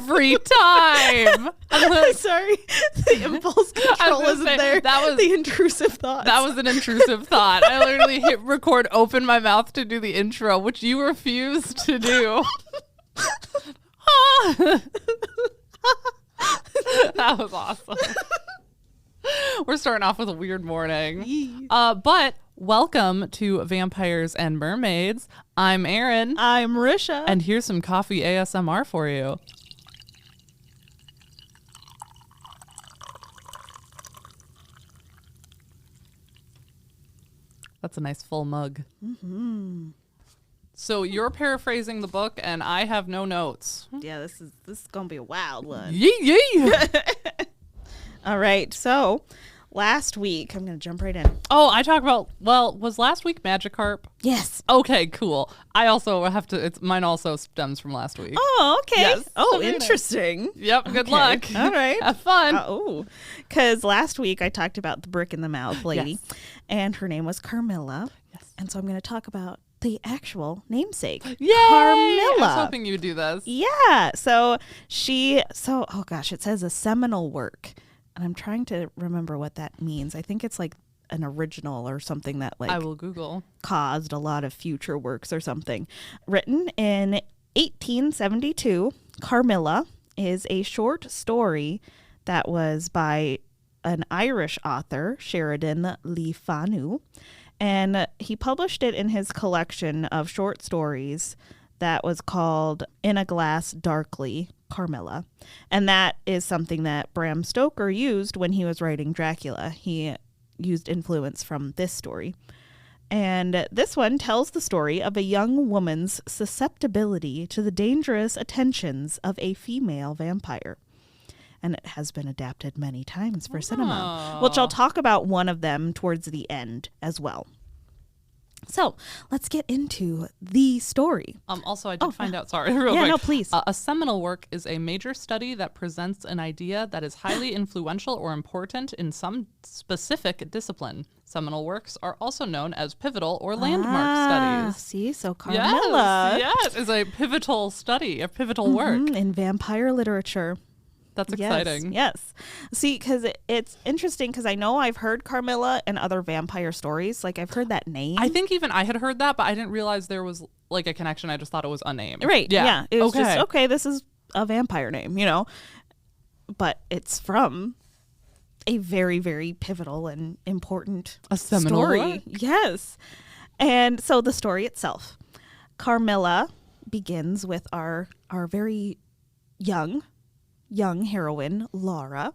every time. Sorry, the impulse control isn't there. That was the intrusive thoughts. That was an intrusive thought. I literally hit record, open my mouth to do the intro, which you refused to do. That was awesome. We're starting off with a weird morning. But welcome to Vampires and Mermaids. I'm Erin. I'm Risha. And here's some coffee ASMR for you. That's a nice full mug. Mm-hmm. So you're paraphrasing the book, and I have no notes. Yeah, this is gonna be a wild one. Yee. All right, so last week, I'm gonna jump right in. Oh, I talk about. Well, was last week Magikarp? Yes. Okay, cool. I also have to. Mine also stems from last week. Oh, okay. Yes. Oh, Okay. Interesting. Yep. Good luck. All right. Have fun. Because last week I talked about the brick in the mouth lady, Yes. and her name was Carmilla. Yes. And so I'm going to talk about the actual namesake, Yay! Carmilla. I was hoping you would do this. Yeah. So oh gosh, it says a seminal work, and I'm trying to remember what that means. I think it's like an original or something that I will Google. caused a lot of future works or something. Written in 1872, Carmilla is a short story that was by an Irish author, Sheridan Le Fanu, and he published it in his collection of short stories that was called In a Glass Darkly, Carmilla. And that is something that Bram Stoker used when he was writing Dracula. He used influence from this story. And this one tells the story of a young woman's susceptibility to the dangerous attentions of a female vampire. And it has been adapted many times for cinema, which I'll talk about one of them towards the end as well. So let's get into the story. Also, I did find out, sorry, real quick. Yeah, no, please. A seminal work is a major study that presents an idea that is highly influential or important in some specific discipline. Seminal works are also known as pivotal or landmark studies. See, so Carmilla. Yes, is a pivotal study, a pivotal work. In vampire literature. That's exciting. Yes. See, because it's interesting because I know I've heard Carmilla and other vampire stories. Like, I've heard that name. I think even I had heard that, but I didn't realize there was like a connection. I just thought it was unnamed. Right. Yeah. It was just, okay, this is a vampire name, But it's from a very, very pivotal and important story. Work. Yes. And so the story itself. Carmilla begins with our very young heroine, Laura.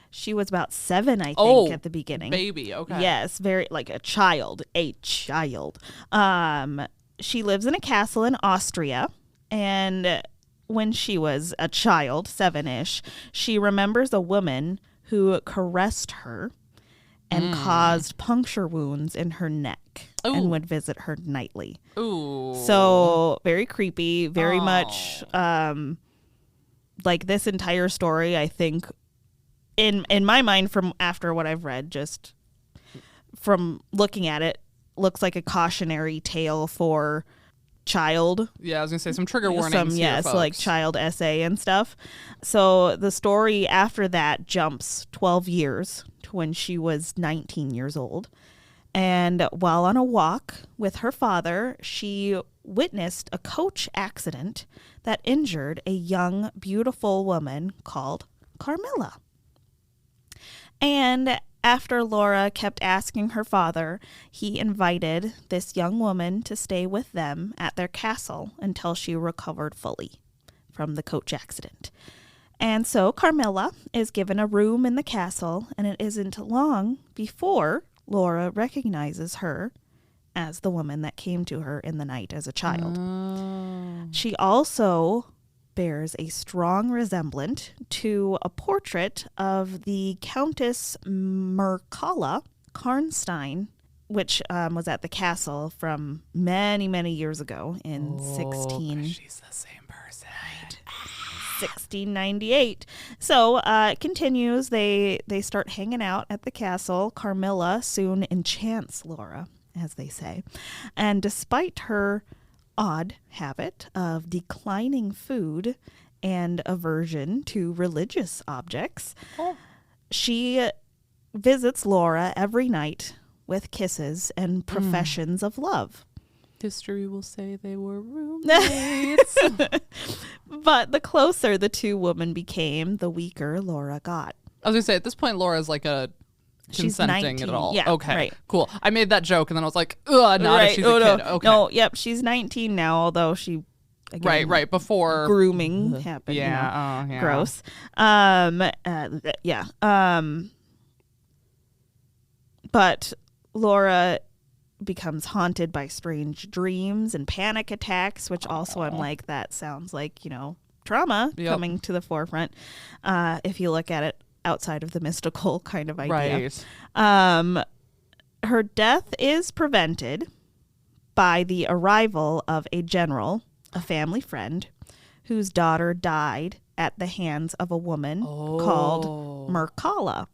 She was about 7, I think, at the beginning. Baby, okay. Yes, very like a child. She lives in a castle in Austria, and when she was a child, 7-ish, she remembers a woman who caressed her and caused puncture wounds in her neck and would visit her nightly. Ooh. So very creepy, very much like this entire story, I think, in my mind, from after what I've read, just from looking at it, looks like a cautionary tale for child. Yeah, I was gonna say some trigger warnings. Yes, like child essay and stuff. So the story after that jumps 12 years to when she was 19 years old. And while on a walk with her father, she witnessed a coach accident that injured a young, beautiful woman called Carmilla. And after Laura kept asking her father, he invited this young woman to stay with them at their castle until she recovered fully from the coach accident. And so Carmilla is given a room in the castle, and it isn't long before Laura recognizes her as the woman that came to her in the night as a child. She also bears a strong resemblance to a portrait of the Countess Mircalla Karnstein, which was at the castle from many, many years ago in She's the same person. 1698. So it continues. They start hanging out at the castle. Carmilla soon enchants Laura, as they say. And despite her odd habit of declining food and aversion to religious objects. Oh. She visits Laura every night with kisses and professions of love. History will say they were roommates. But the closer the two women became, the weaker Laura got. I was going to say, at this point, Laura's like a She's consenting 19. at all. Yeah, okay, right. Cool. I made that joke, and then I was like, ugh, not if she's a kid. Okay. No, yep, she's 19 now, although she... Again, Right, before grooming happened. Yeah, yeah. Gross. But Laura becomes haunted by strange dreams and panic attacks, which also I'm like, that sounds like, trauma coming to the forefront. If you look at it outside of the mystical kind of idea. Right. Her death is prevented by the arrival of a general, a family friend, whose daughter died at the hands of a woman called Mircalla.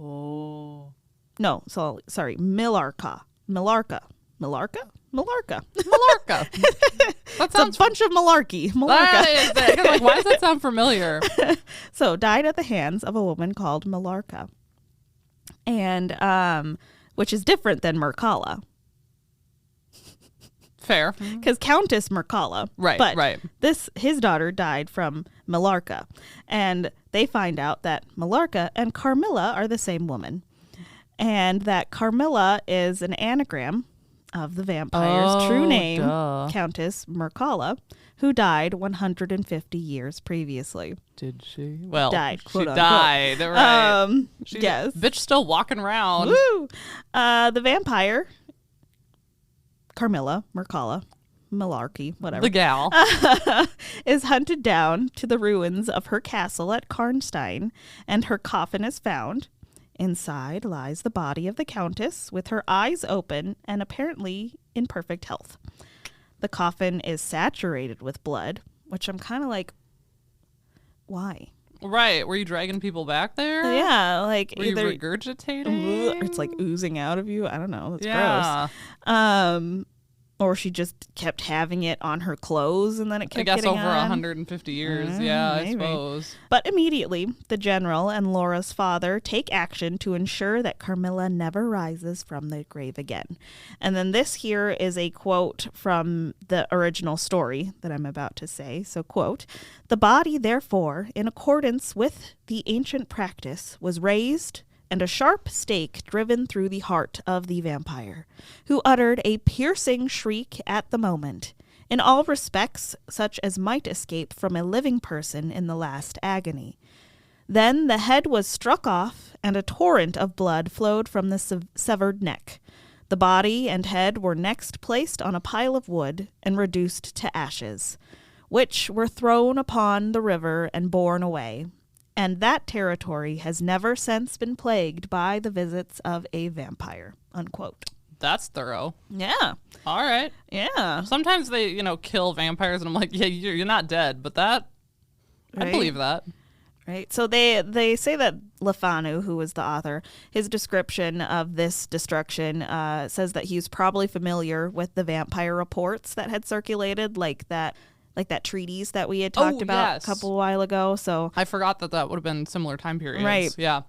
Oh. No, so sorry, Millarca. Malarka. That It's a bunch of malarkey. That is it. Like, why does that sound familiar? So died at the hands of a woman called Millarca. And which is different than Mircalla. Fair. Because Countess Mircalla. Right, but right. His daughter died from Millarca. And they find out that Millarca and Carmilla are the same woman. And that Carmilla is an anagram of the vampire's true name, Countess Mircalla, who died 150 years previously. Did she? Well, died, she quote, died. Right. Yes. Bitch still walking around. Woo! The vampire, Carmilla, Mircalla, Malarkey, whatever. The gal. Is hunted down to the ruins of her castle at Karnstein, and her coffin is found. Inside lies the body of the Countess with her eyes open and apparently in perfect health. The coffin is saturated with blood, which I'm kind of like, why? Right. Were you dragging people back there? Yeah, like Were either you regurgitating? or it's like oozing out of you. I don't know. That's Yeah. gross. Or she just kept having it on her clothes and then it kept I guess getting over on. 150 years. Yeah, Maybe. I suppose. But immediately, the general and Laura's father take action to ensure that Carmilla never rises from the grave again. And then this here is a quote from the original story that I'm about to say. So, quote, "The body, therefore, in accordance with the ancient practice, was raised and a sharp stake driven through the heart of the vampire, who uttered a piercing shriek at the moment, in all respects such as might escape from a living person in the last agony. Then the head was struck off, and a torrent of blood flowed from the severed neck. The body and head were next placed on a pile of wood and reduced to ashes, which were thrown upon the river and borne away. And that territory has never since been plagued by the visits of a vampire," unquote. That's thorough. Yeah. All right. Yeah. Sometimes they, kill vampires, and I'm like, yeah, you're not dead, but that, Right. I believe that. Right. So they say that Lefanu, who was the author, his description of this destruction says that he's probably familiar with the vampire reports that had circulated, like that treatise that we had talked about yes. a couple while ago. So I forgot that would have been similar time periods. Right. Yeah.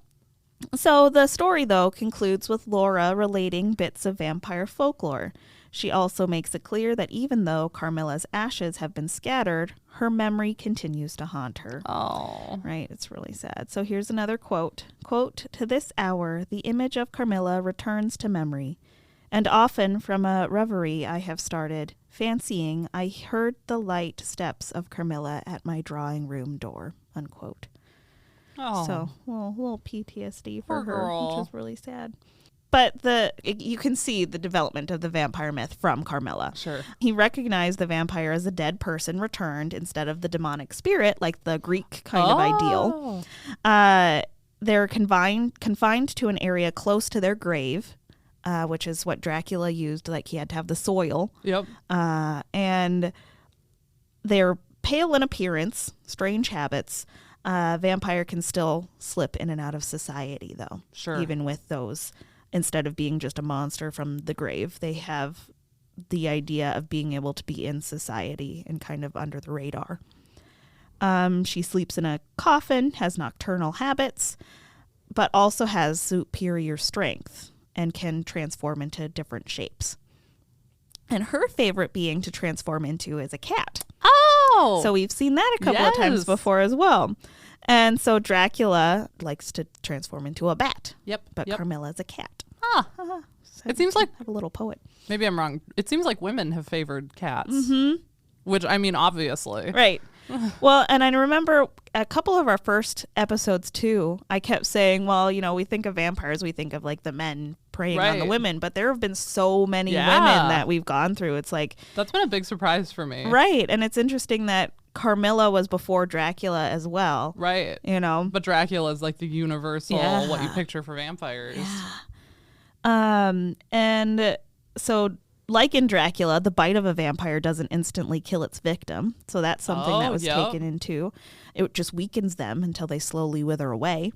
So the story, though, concludes with Laura relating bits of vampire folklore. She also makes it clear that even though Carmilla's ashes have been scattered, her memory continues to haunt her. Oh. Right, it's really sad. So here's another quote. Quote, "To this hour, the image of Carmilla returns to memory, and often from a reverie I have started, fancying I heard the light steps of Carmilla at my drawing room door," unquote. Oh. So, little PTSD Poor for her, girl. which is really sad. But you can see the development of the vampire myth from Carmilla. Sure. He recognized the vampire as a dead person returned instead of the demonic spirit, like the Greek kind of ideal. They're confined to an area close to their grave, which is what Dracula used. Like, he had to have the soil. Yep. And they're pale in appearance, strange habits. Vampire can still slip in and out of society, though. Sure. Even with those, instead of being just a monster from the grave, they have the idea of being able to be in society and kind of under the radar. She sleeps in a coffin, has nocturnal habits, but also has superior strength and can transform into different shapes. And her favorite being to transform into is a cat. Oh! So we've seen that a couple of times before as well. And so Dracula likes to transform into a bat. Yep. But Carmilla's a cat. So it seems like... I'm a little poet. Maybe I'm wrong. It seems like women have favored cats. Mm-hmm. Which, I mean, obviously. Right. Well, and I remember a couple of our first episodes, too, I kept saying, well, we think of vampires, we think of, like, the men preying on the women. But there have been so many women that we've gone through. It's like... That's been a big surprise for me. Right. And it's interesting that Carmilla was before Dracula as well. Right. But Dracula is, like, the universal, what you picture for vampires. Yeah. And so... Like in Dracula, the bite of a vampire doesn't instantly kill its victim. So that's something that was taken into. It just weakens them until they slowly wither away.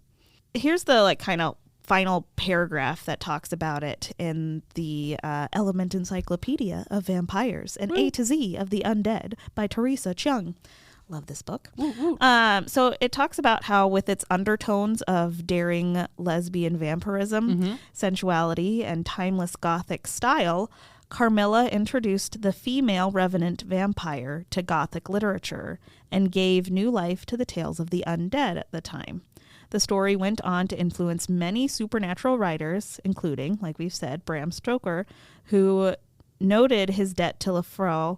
Here's the kind of final paragraph that talks about it in the Element Encyclopedia of Vampires, an A to Z of the Undead by Teresa Chung. Love this book. So it talks about how with its undertones of daring lesbian vampirism, sensuality, and timeless Gothic style, Carmilla introduced the female revenant vampire to Gothic literature and gave new life to the tales of the undead at the time. The story went on to influence many supernatural writers, including, like we've said, Bram Stoker, who noted his debt to Lefroy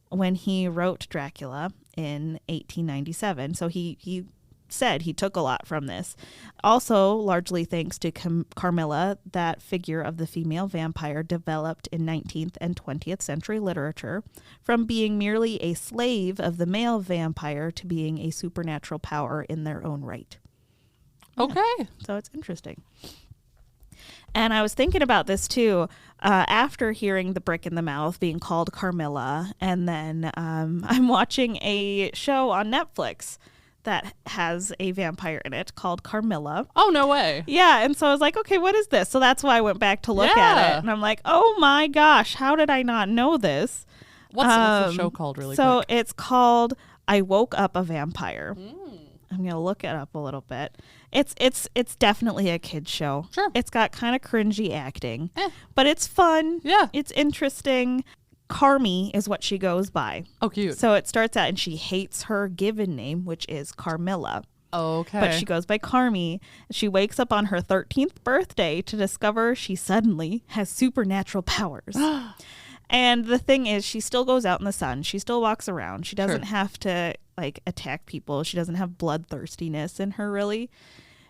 when he wrote Dracula in 1897. So he said he took a lot from this. Also, largely thanks to Carmilla, that figure of the female vampire developed in 19th and 20th century literature from being merely a slave of the male vampire to being a supernatural power in their own right. Okay. So it's interesting. And I was thinking about this too, after hearing The Brick in the Mouth being called Carmilla, and then I'm watching a show on Netflix that has a vampire in it called Carmilla. Oh, no way. Yeah, and so I was like, okay, what is this? So that's why I went back to look at it, and I'm like, oh my gosh, how did I not know this? What's the show called really quick? So it's called I Woke Up a Vampire. I'm going to look it up a little bit. It's definitely a kid's show. Sure. It's got kind of cringy acting, but it's fun. Yeah. It's interesting. Carmy is what she goes by. Oh, cute. So it starts out, and she hates her given name, which is Carmilla. Okay. But she goes by Carmy. She wakes up on her 13th birthday to discover she suddenly has supernatural powers. And the thing is, she still goes out in the sun. She still walks around. She doesn't have to attack people. She doesn't have bloodthirstiness in her, really.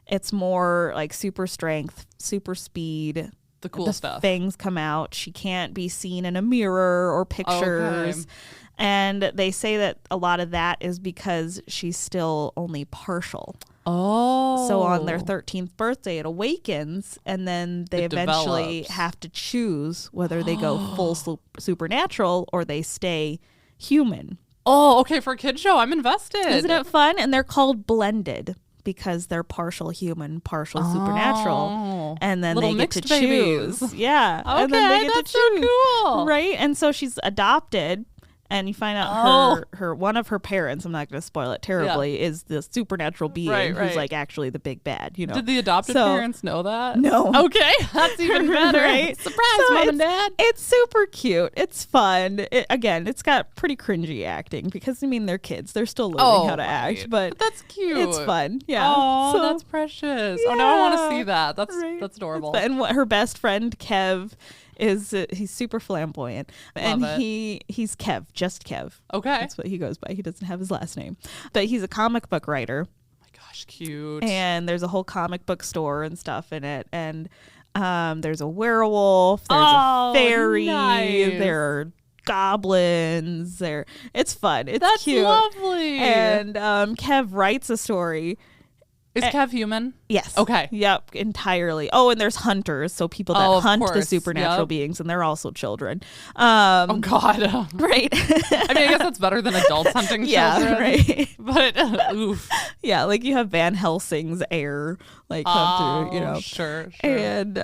It's more like super strength, super speed. The cool stuff. Fangs come out. She can't be seen in a mirror or pictures. Okay. And they say that a lot of that is because she's still only partial. Oh. So on their 13th birthday, it awakens, and then they eventually have to choose whether they go full supernatural or they stay human. Oh, okay. For a kid show, I'm invested. Isn't it fun? And they're called blended because they're partial human, partial supernatural. And then they get to choose. Babies. Yeah. Okay, and then they get that's to choose. so cool. Right? And so she's adopted. And you find out her one of her parents, I'm not going to spoil it terribly, is the supernatural being who's actually the big bad. Did the adopted parents know that? No. Okay, that's even better. Right? Surprise, Mom and Dad. It's super cute. It's fun. It's got pretty cringy acting because they're kids. They're still learning how to act, but that's cute. It's fun. Yeah. Oh, so, that's precious. Yeah. Oh, now I want to see that. That's adorable. And her best friend Kev is he's super flamboyant. Love and he's Kev, just Kev. Okay. That's what he goes by. He doesn't have his last name. But he's a comic book writer. Oh my gosh, cute. And there's a whole comic book store and stuff in it. And there's a werewolf, there's a fairy, there are goblins, it's fun. That's cute. Lovely. And Kev writes a story. Is Kev human? Yes. Okay. Yep, entirely. Oh, and there's hunters, so people that hunt the supernatural beings, and they're also children. Oh, God. Right. I mean, I guess that's better than adults hunting children. Yeah, right. But, oof. Yeah, you have Van Helsing's heir, come through, Sure. And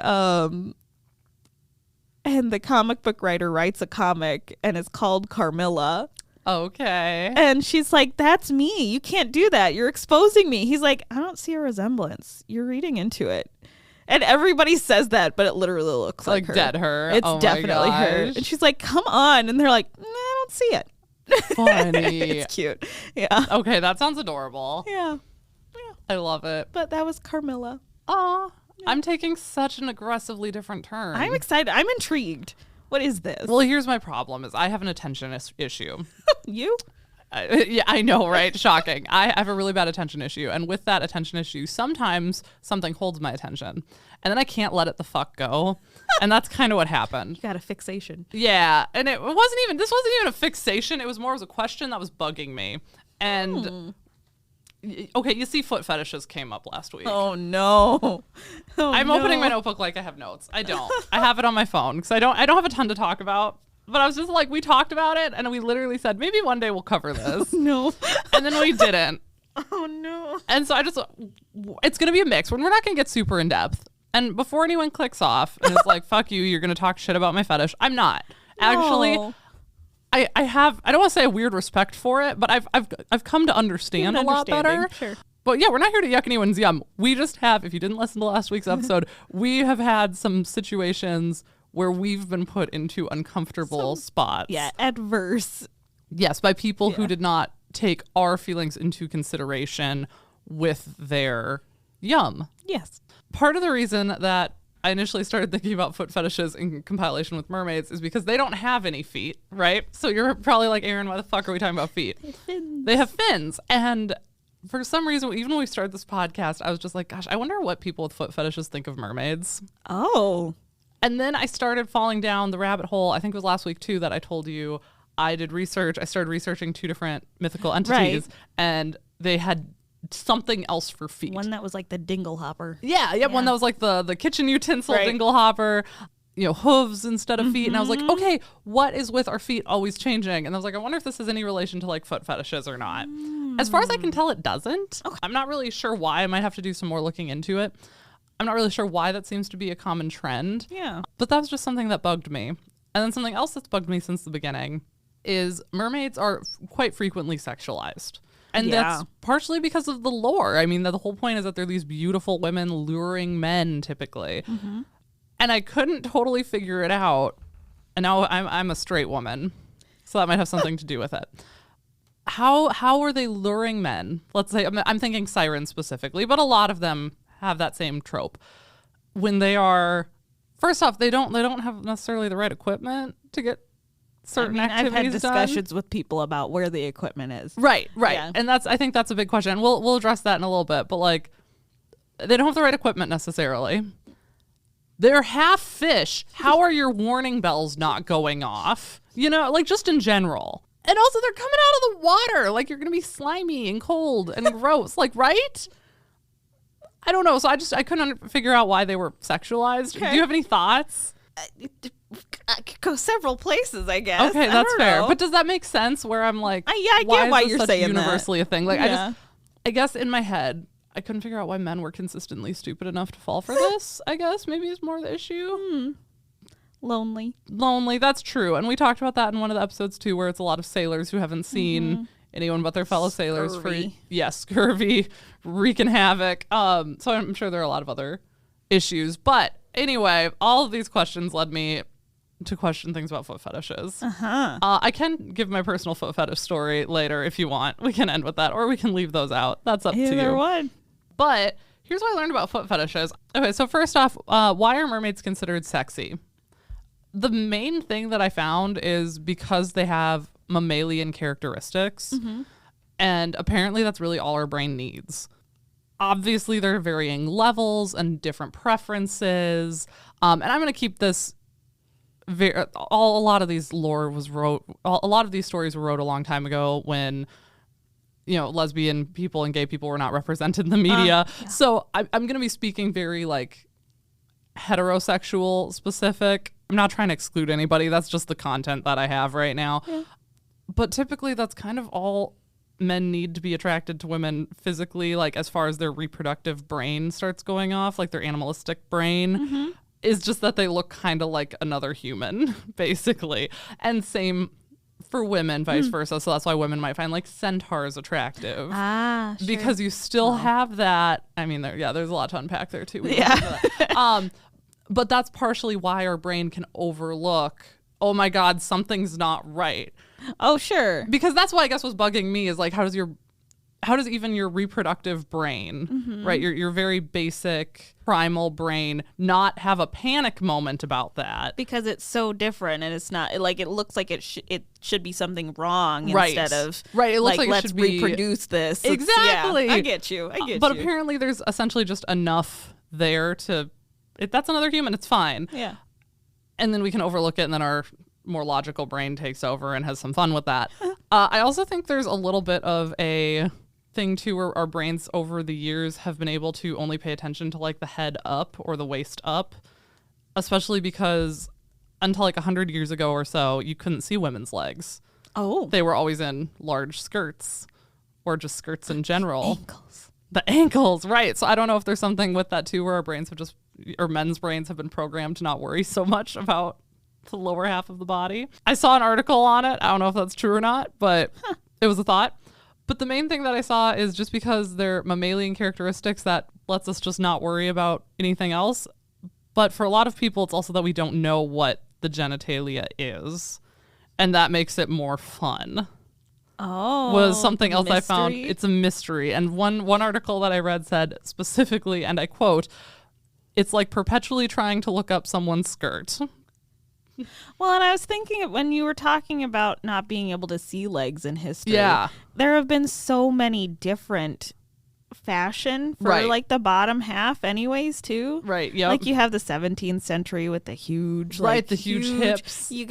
the comic book writer writes a comic, and it's called Carmilla. Okay. And she's like, that's me. You can't do that. You're exposing me. He's like, I don't see a resemblance. You're reading into it. And everybody says that, but it literally looks like her. Dead her. It's oh definitely my her. gosh. And she's like, come on. And they're like, nah, I don't see it. Funny. It's cute. Yeah. Okay, that sounds adorable. Yeah. I love it. But that was Carmilla. Aw. I'm taking such an aggressively different turn. I'm excited. I'm intrigued. What is this? Well, here's my problem is I have an attention issue. You? Yeah, I know, right? Shocking. I have a really bad attention issue. And with that attention issue, sometimes something holds my attention. And then I can't let it the fuck go. And that's kind of what happened. You got a fixation. Yeah. And this wasn't even a fixation. It was more of a question that was bugging me. And okay, you see foot fetishes came up last week. Oh, no. I'm opening my notebook like I have notes. I don't. I have it on my phone because I don't have a ton to talk about. But I was just like, we talked about it and we literally said, maybe one day we'll cover this. No. And then we didn't. Oh, no. And so it's going to be a mix. We're not going to get super in depth. And before anyone clicks off and is like, fuck you, you're going to talk shit about my fetish. I'm not. Actually, I don't want to say a weird respect for it, but I've come to understand a lot better. Sure. But yeah, we're not here to yuck anyone's yum. We just have, if you didn't listen to last week's episode, we have had some situations where we've been put into uncomfortable spots. Yeah, adverse. Yes, by people who did not take our feelings into consideration with their yum. Yes. Part of the reason that I initially started thinking about foot fetishes in compilation with mermaids is because they don't have any feet, right? So you're probably like, Erin, why the fuck are we talking about feet? They have fins. And for some reason, even when we started this podcast, I was just like, gosh, I wonder what people with foot fetishes think of mermaids. Oh. And then I started falling down the rabbit hole. I think it was last week, too, that I told you I did research. I started researching 2 different mythical entities, and they had something else for feet. One that was like the dingle hopper. Yeah. One that was like the kitchen utensil dingle hopper, hooves instead of feet. And I was like, okay, what is with our feet always changing? And I was like, I wonder if this has any relation to like foot fetishes or not. As far as I can tell, it doesn't. Okay. I'm not really sure why. I might have to do some more looking into it. I'm not really sure why that seems to be a common trend. Yeah. But that was just something that bugged me. And then something else that's bugged me since the beginning is mermaids are quite frequently sexualized. And that's partially because of the lore. I mean, the whole point is that they're these beautiful women luring men typically. Mm-hmm. And I couldn't totally figure it out. And now I'm a straight woman. So that might have something to do with it. How are they luring men? Let's say, I'm thinking sirens specifically, but a lot of them have that same trope. When they are, first off, they don't have necessarily the right equipment to get certain activities I've had discussions done. with people about where the equipment is. Right. Yeah. And I think that's a big question. And we'll address that in a little bit, but like they don't have the right equipment necessarily. They're half fish. How are your warning bells not going off? Like just in general. And also they're coming out of the water. Like you're going to be slimy and cold and gross. Like, right? I don't know. So I couldn't figure out why they were sexualized. Okay. Do you have any thoughts? I could go several places, I guess. Okay, that's fair. But does that make sense where I'm like, I get why you're saying universally that. A thing? Like I guess in my head, I couldn't figure out why men were consistently stupid enough to fall for this. I guess maybe it's more the issue. Lonely. That's true. And we talked about that in one of the episodes too, where it's a lot of sailors who haven't seen anyone but their fellow sailors scurvy, wreaking havoc. So I'm sure there are a lot of other issues. But anyway, all of these questions led me to question things about foot fetishes. I can give my personal foot fetish story later if you want. We can end with that, or we can leave those out. That's up to you. Either one. But here's what I learned about foot fetishes. Okay, so first off, why are mermaids considered sexy? The main thing that I found is because they have mammalian characteristics. And apparently that's really all our brain needs. Obviously, there are varying levels and different preferences. And I'm going to keep this a lot of these stories were wrote a long time ago when lesbian people and gay people were not represented in the media. So I'm going to be speaking very like heterosexual specific. I'm not trying to exclude anybody. That's just the content that I have right now. But typically that's kind of all men need to be attracted to women physically, like as far as their reproductive brain starts going off, like their animalistic brain. Is just that they look kind of like another human, basically. And same for women, vice versa. So that's why women might find like centaurs attractive. Sure. Because you still have that. I mean, there's a lot to unpack there too. Yeah. But that's partially why our brain can overlook, oh my God, something's not right. Oh, sure. Because that's why I guess what's bugging me is like, how does even your reproductive brain, right, your very basic primal brain, not have a panic moment about that? Because it's so different, and it's not like it looks like it should be something wrong Right. instead of Right. It looks like it let's should be reproduce this. Exactly. Yeah, I get you. But apparently there's essentially just enough there to that's another human. It's fine. Yeah. And then we can overlook it, and then our more logical brain takes over and has some fun with that. I also think there's a little bit of a thing too where our brains over the years have been able to only pay attention to like the head up or the waist up, especially because until like 100 years ago or so, you couldn't see women's legs. Oh. They were always in large skirts or just skirts in general. Ankles. The ankles, right. So I don't know if there's something with that too where our brains have or men's brains have been programmed to not worry so much about the lower half of the body. I saw an article on it. I don't know if that's true or not, but it was a thought. But the main thing that I saw is just because they're mammalian characteristics that lets us just not worry about anything else. But for a lot of people, it's also that we don't know what the genitalia is. And that makes it more fun. Oh. Was something else mystery? I found. It's a mystery. And one article that I read said specifically, and I quote, "It's like perpetually trying to look up someone's skirt." Well, and I was thinking when you were talking about not being able to see legs in history, Yeah. there have been so many different fashion for Right. like the bottom half anyways too. Right, yep. Like you have the 17th century with the huge Right, the huge hips. You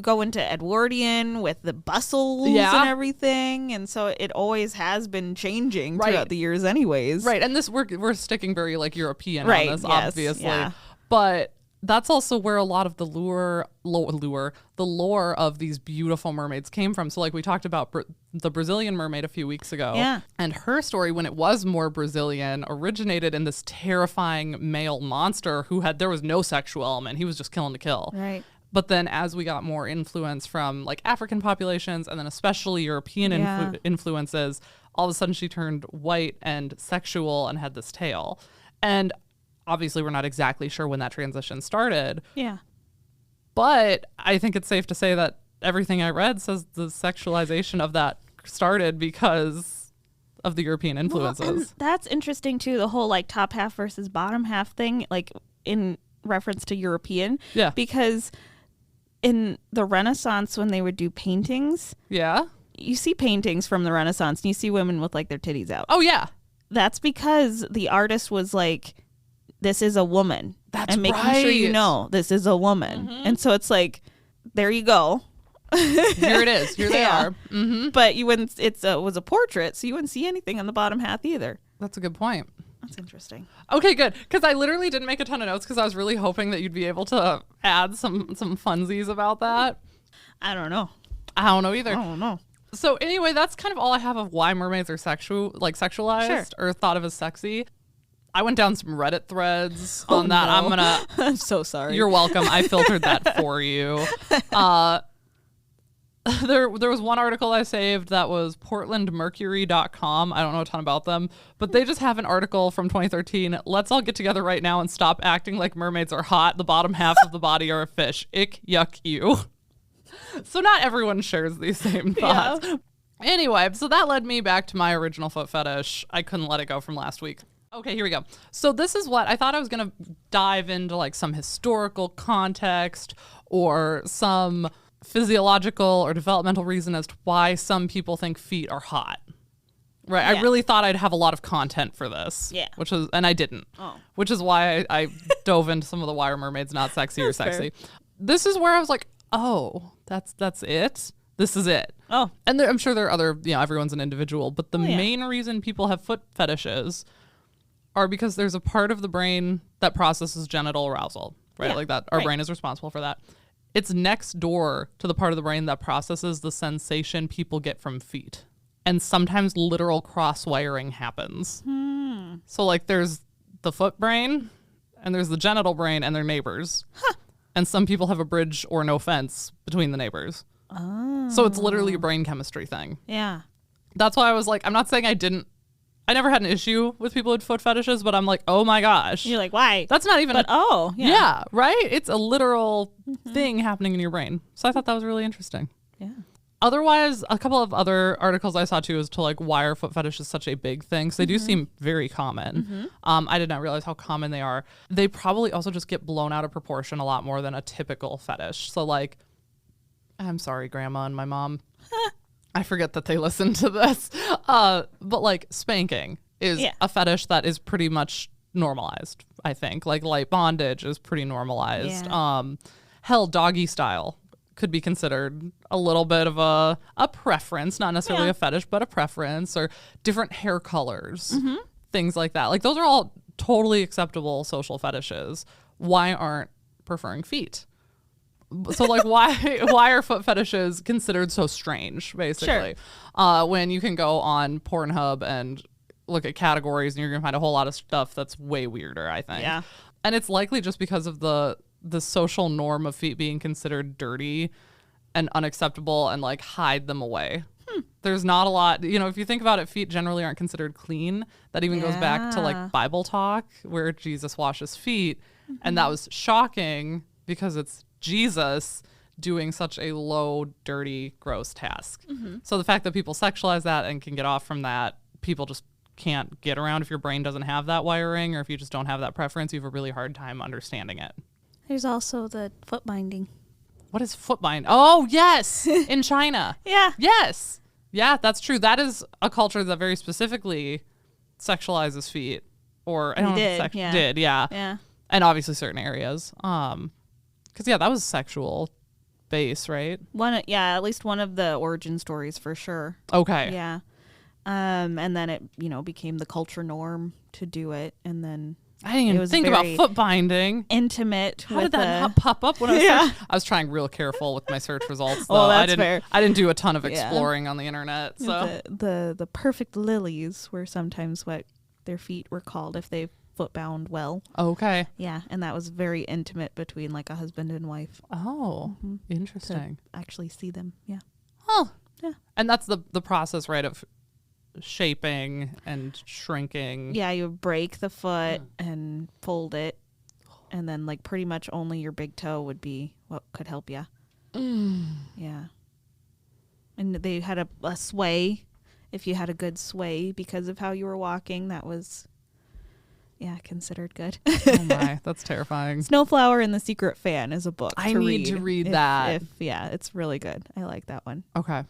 go into Edwardian with the bustles Yeah. and everything, and so it always has been changing Right. throughout the years anyways. Right, and this we're sticking very like European Right, on this, yes, obviously. yeah. But that's also where a lot of the lore of these beautiful mermaids came from. So like we talked about the Brazilian mermaid a few weeks ago. Yeah. And her story, when it was more Brazilian, originated in this terrifying male monster there was no sexual element. He was just killing to kill. Right. But then as we got more influence from like African populations and then especially European Yeah. influences, all of a sudden she turned white and sexual and had this tail. And obviously we're not exactly sure when that transition started. Yeah. But I think it's safe to say that everything I read says the sexualization of that started because of the European influences. Well, and that's interesting too, the whole like top half versus bottom half thing, like in reference to European. Yeah. Because in the Renaissance, when they would do paintings, Yeah. you see paintings from the Renaissance and you see women with like their titties out. Oh, yeah. That's because the artist was like, this is a woman. That's and making sure you right. know this is a woman. And so it's like, there you go. Here it is. Here they Yeah. are. Mm-hmm. But you wouldn't. It was a portrait, so you wouldn't see anything on the bottom half either. That's a good point. That's interesting. Okay, good. Because I literally didn't make a ton of notes because I was really hoping that you'd be able to add some funsies about that. I don't know. I don't know either. I don't know. So anyway, that's kind of all I have of why mermaids are sexualized or thought of as sexy. I went down some Reddit threads on that. No. I'm gonna. I'm so sorry. You're welcome. I filtered that for you. There was one article I saved that was portlandmercury.com. I don't know a ton about them, but they just have an article from 2013. Let's all get together right now and stop acting like mermaids are hot. The bottom half of the body are a fish. Ick, yuck, you. So not everyone shares these same thoughts. Yeah. Anyway, so that led me back to my original foot fetish. I couldn't let it go from last week. Okay, here we go. So this is what I thought I was going to dive into, like some historical context or some physiological or developmental reason as to why some people think feet are hot. Right. Yeah. I really thought I'd have a lot of content for this. Yeah. And I didn't. Oh. Which is why I dove into some of the why are mermaids not sexy or That's fair. sexy. This is where I was like, oh, that's it. This is it. Oh. And I'm sure there are other, everyone's an individual, but the yeah. main reason people have foot fetishes are because there's a part of the brain that processes genital arousal, right? Yeah, Like that, our right. brain is responsible for that. It's next door to the part of the brain that processes the sensation people get from feet. And sometimes literal cross-wiring happens. So like there's the foot brain and there's the genital brain and they're neighbors. And some people have a bridge or no fence between the neighbors. Oh. So it's literally a brain chemistry thing. Yeah. That's why I was like, I'm not saying I never had an issue with people with foot fetishes, but I'm like, oh my gosh. You're like, why? That's not even But yeah, right? It's a literal thing happening in your brain. So I thought that was really interesting. Yeah. Otherwise, a couple of other articles I saw too as to like why are foot fetishes such a big thing. So they do seem very common. I did not realize how common they are. They probably also just get blown out of proportion a lot more than a typical fetish. So like, I'm sorry, Grandma and my mom. I forget that they listen to this. But like spanking is a fetish that is pretty much normalized, I think. Like light bondage is pretty normalized. Yeah. Hell, doggy style could be considered a little bit of a preference, not necessarily a fetish, but a preference, or different hair colors, things like that. Like those are all totally acceptable social fetishes. Why aren't preferring feet? So like why are foot fetishes considered so strange, basically? When you can go on Pornhub and look at categories and you're gonna find a whole lot of stuff that's way weirder, I think. Yeah. And it's likely just because of the social norm of feet being considered dirty and unacceptable and like hide them away. There's not a lot, if you think about it, feet generally aren't considered clean. That even goes back to like Bible talk where Jesus washes feet. And that was shocking because it's Jesus doing such a low, dirty, gross task. So the fact that people sexualize that and can get off from that, people just can't get around. If your brain doesn't have that wiring or if you just don't have that preference, you have a really hard time understanding it. There's also the foot binding. What is foot bind? Oh, yes. In China. Yeah. Yes. Yeah, that's true. That is a culture that very specifically sexualizes feet. Or I don't know if did, yeah. Yeah. And obviously certain areas. Because that was sexual base, right? At least one of the origin stories for sure. Okay. Yeah. And then it, became the culture norm to do it. And then I didn't even think about foot binding. Intimate. How did that not pop up when I was I was trying real careful with my search results, though. Well, that's fair. I didn't do a ton of exploring on the internet. So the perfect lilies were sometimes what their feet were called if they foot bound well. Okay. Yeah, and that was very intimate between like a husband and wife. Oh, interesting. To actually see them. Yeah. Oh. Yeah. And that's the process, right, of shaping and shrinking. Yeah, you break the foot and fold it, and then like pretty much only your big toe would be what could help you. Yeah. And they had a sway. If you had a good sway because of how you were walking, that was considered good. Oh my, that's terrifying. Snowflower and the Secret Fan is a book. I need to read that. It's really good. I like that one. Okay.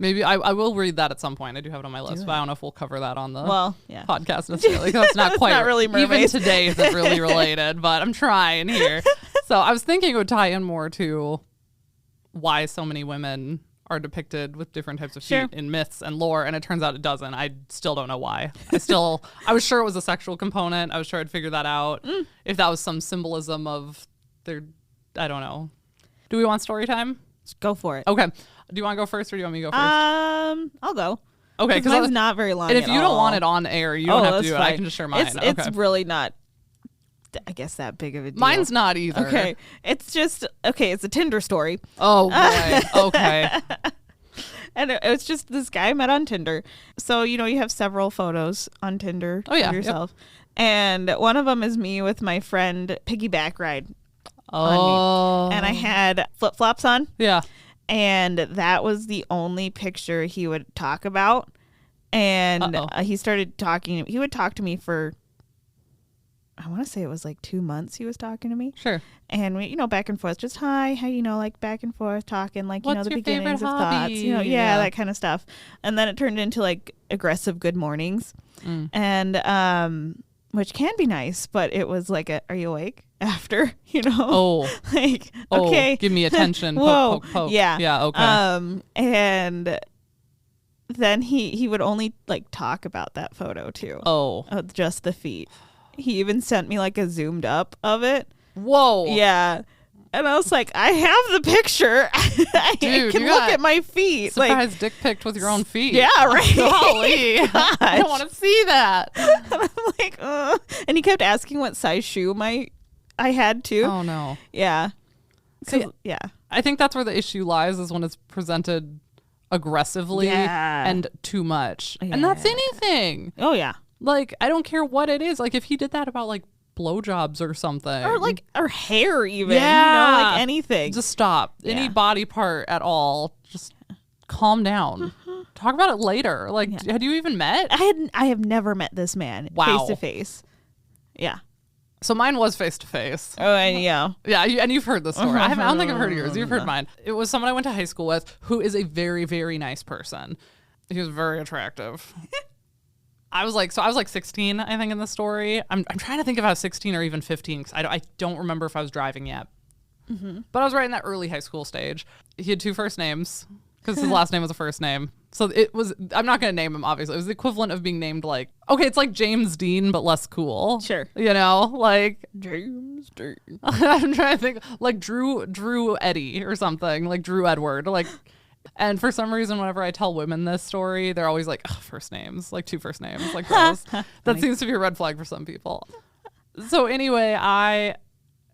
Maybe I will read that at some point. I do have it on my list, but I don't know if we'll cover that on the podcast necessarily. That's not quite not really Mermaids. Even today isn't really related, but I'm trying here. So I was thinking it would tie in more to why so many women are depicted with different types of feet in myths and lore, and it turns out it doesn't. I still don't know why. I was sure it was a sexual component. I was sure I'd figure that out. If that was some symbolism of their, I don't know. Do we want story time? Just go for it. Okay. Do you want to go first or do you want me to go first? I'll go. Okay, because mine's not very long. And if you don't want it on air, you don't have to do it. I can just share mine. It's really not, I guess, that big of a deal. Mine's not either. Okay. It's just, it's a Tinder story. Oh, boy. Okay. And it's just this guy I met on Tinder. So, you have several photos on Tinder of yourself. Yep. And one of them is me with my friend piggyback ride on me. And I had flip-flops on. Yeah. And that was the only picture he would talk about. And he started talking. He would talk to me for, I want to say it was like 2 months he was talking to me. Sure. And we, back and forth, just hi, how, like back and forth talking, like, what's the your beginnings favorite of hobby? thoughts, that kind of stuff. And then it turned into like aggressive good mornings. And, which can be nice, but it was like are you awake? After, like, okay, give me attention. Whoa. Poke. Yeah. Okay. And then he would only like talk about that photo too. Just the feet. He even sent me like a zoomed up of it. Whoa. Yeah. And I was like, I have the picture. I can look at my feet. Surprise dick picked with your own feet. Yeah, right. Golly. I don't want to see that. And I'm like, and he kept asking what size shoe I had too. Oh no. Yeah. So, yeah. I think that's where the issue lies, is when it's presented aggressively and too much. And that's anything. Oh, yeah. Like, I don't care what it is. Like, if he did that about, like, blowjobs or something. Or hair even. Yeah. Like anything. Just stop. Yeah. Any body part at all. Just calm down. Talk about it later. Like, had you even met? I have never met this man face to face. Yeah. So mine was face to face. Oh, and yeah. Yeah, and you've heard the story. I don't think I've heard yours. You've heard mine. It was someone I went to high school with who is a very, very nice person. He was very attractive. I was like 16, I think, in the story. I'm trying to think if I was 16 or even 15, because I don't remember if I was driving yet. But I was right in that early high school stage. He had 2 first names, because his last name was a first name. So it was, I'm not going to name him, obviously. It was the equivalent of being named like, okay, it's like James Dean, but less cool. Sure. You know, like James Dean. I'm trying to think, like Drew Eddie or something, like Drew Edward. Like, and for some reason, whenever I tell women this story, they're always like, first names, like 2 first names, like those. That seems to be a red flag for some people. So anyway,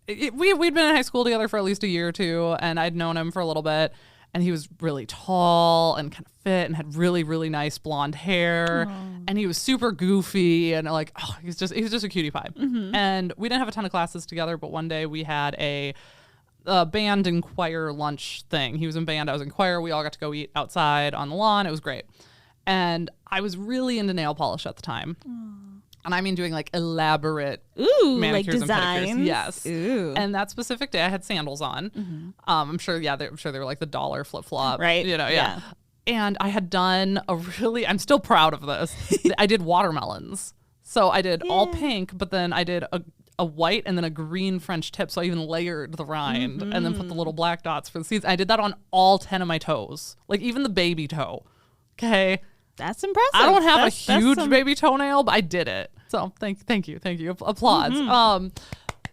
we'd been in high school together for at least a year or 2, and I'd known him for a little bit. And he was really tall and kind of fit and had really, really nice blonde hair. Aww. And he was super goofy and like, he was just a cutie pie. And we didn't have a ton of classes together, but one day we had a band and choir lunch thing. He was in band, I was in choir. We all got to go eat outside on the lawn. It was great. And I was really into nail polish at the time. Aww. And I mean doing like elaborate manicures like designs. And pedicures. Yes. Ooh. And that specific day I had sandals on. I'm sure they were like the dollar flip-flop. Right. You know, yeah. And I had done I'm still proud of this. I did watermelons. So I did all pink, but then I did a white and then a green French tip. So I even layered the rind and then put the little black dots for the seeds. I did that on all 10 of my toes. Like even the baby toe. Okay. That's impressive. I don't have a huge baby toenail, but I did it. So thank you. Applause.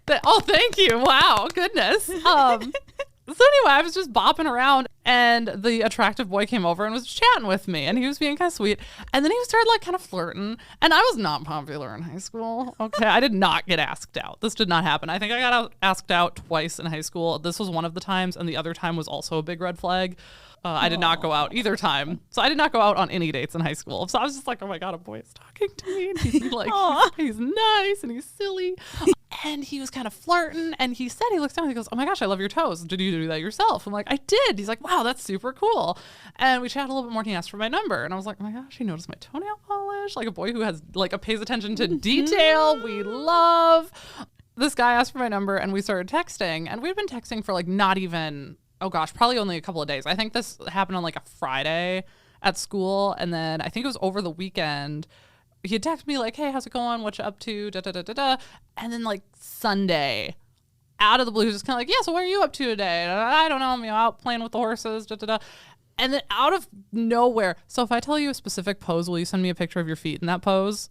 Thank you. Wow. Goodness. So anyway, I was just bopping around and the attractive boy came over and was chatting with me and he was being kind of sweet. And then he started like kind of flirting and I was not popular in high school. Okay. I did not get asked out. This did not happen. I think I got asked out twice in high school. This was one of the times and the other time was also a big red flag. I did not go out either time. So I did not go out on any dates in high school. So I was just like, oh my God, a boy is talking to me. And he's like, he's nice and he's silly. And he was kind of flirting. And he said, he looks down and he goes, oh my gosh, I love your toes. Did you do that yourself? I'm like, I did. He's like, wow, that's super cool. And we chatted a little bit more and he asked for my number. And I was like, oh my gosh, he noticed my toenail polish. Like a boy who has pays attention to detail. We love. This guy asked for my number and we started texting. And we'd been texting for like not even... oh gosh, probably only a couple of days. I think this happened on like a Friday at school. And then I think it was over the weekend. He had texted me like, hey, how's it going? What you up to? Da, da, da, da, da. And then like Sunday, out of the blue, he was just kind of like, yeah, so what are you up to today? I don't know. I'm out playing with the horses. Da, da, da. And then out of nowhere. So if I tell you a specific pose, will you send me a picture of your feet in that pose?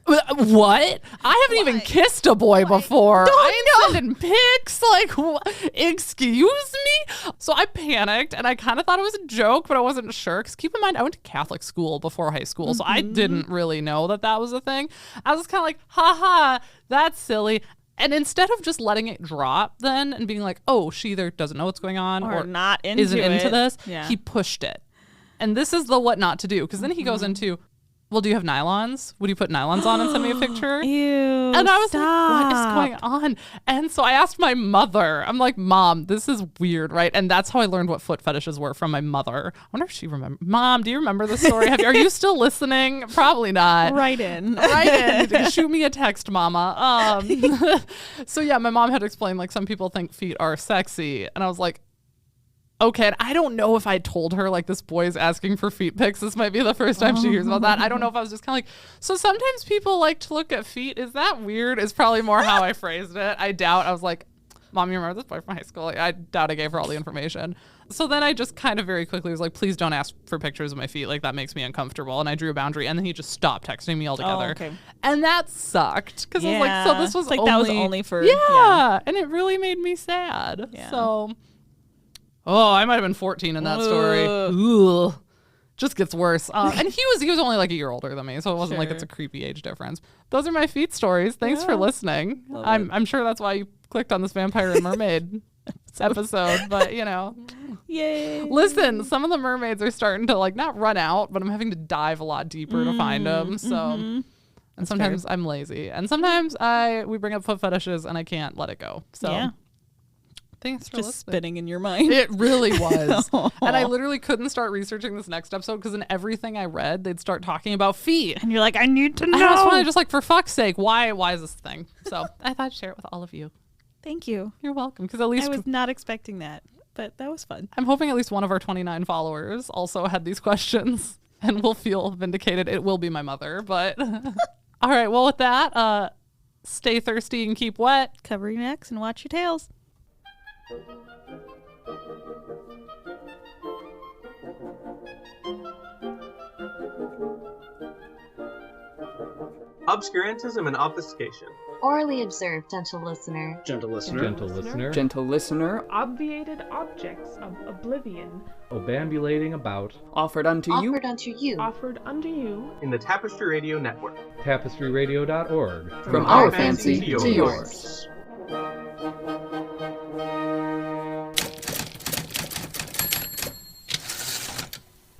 What? I haven't even kissed a boy before. I ain't sending pics. Like, excuse me? So I panicked and I kind of thought it was a joke, but I wasn't sure. Because keep in mind, I went to Catholic school before high school, so I didn't really know that was a thing. I was kind of like, haha, that's silly. And instead of just letting it drop then and being like, oh, she either doesn't know what's going on or not into isn't into this, yeah. He pushed it. And this is the what not to do. Because then he goes into, well, do you have nylons? Would you put nylons on and send me a picture? Ew, and I was stop. like, what is going on? And so I asked my mother. I'm like, Mom, this is weird, right? And that's how I learned what foot fetishes were from my mother. I wonder if she remembers. Mom, do you remember this story? Are you still listening? Probably not. Write in. Shoot me a text, Mama. So yeah, my mom had explained like some people think feet are sexy. And I was like, okay, and I don't know if I told her like this boy is asking for feet pics. This might be the first time she hears about that. I don't know if I was just kind of like, so sometimes people like to look at feet. Is that weird? Is probably more how I phrased it. I doubt. I was like, Mom, you remember this boy from high school? I doubt I gave her all the information. So then I just kind of very quickly was like, please don't ask for pictures of my feet. Like that makes me uncomfortable. And I drew a boundary. And then he just stopped texting me altogether. Oh, okay. And that sucked. Because I was like, so this was like only, that was only for yeah. And it really made me sad. Yeah. So... oh, I might have been 14 in that story. Ugh. Just gets worse. And he was only like a year older than me, so it wasn't like it's a creepy age difference. Those are my feet stories. Thanks for listening. I'm sure that's why you clicked on this vampire and mermaid episode, but Yay. Listen, some of the mermaids are starting to not run out, but I'm having to dive a lot deeper to find them. So, and sometimes I'm lazy, and sometimes we bring up foot fetishes and I can't let it go. So, yeah. thanks for Just listening. spinning in your mind. It really was. And I literally couldn't start researching this next episode because in everything I read, they'd start talking about feet. And you're like, I need to know. And I was finally just for fuck's sake, why is this a thing? So I thought I'd share it with all of you. Thank you. You're welcome. Because at least I was not expecting that, but that was fun. I'm hoping at least one of our 29 followers also had these questions and will feel vindicated. It will be my mother, but all right. Well, with that, stay thirsty and keep wet. Cover your necks and watch your tails. Obscurantism and obfuscation. Orally observed, gentle listener. Gentle listener. Gentle listener. Gentle listener. Obviated objects of oblivion. Obambulating about. Offered unto you. Offered unto you. Offered unto you. In the Tapestry Radio Network. TapestryRadio.org. From our fancy to yours.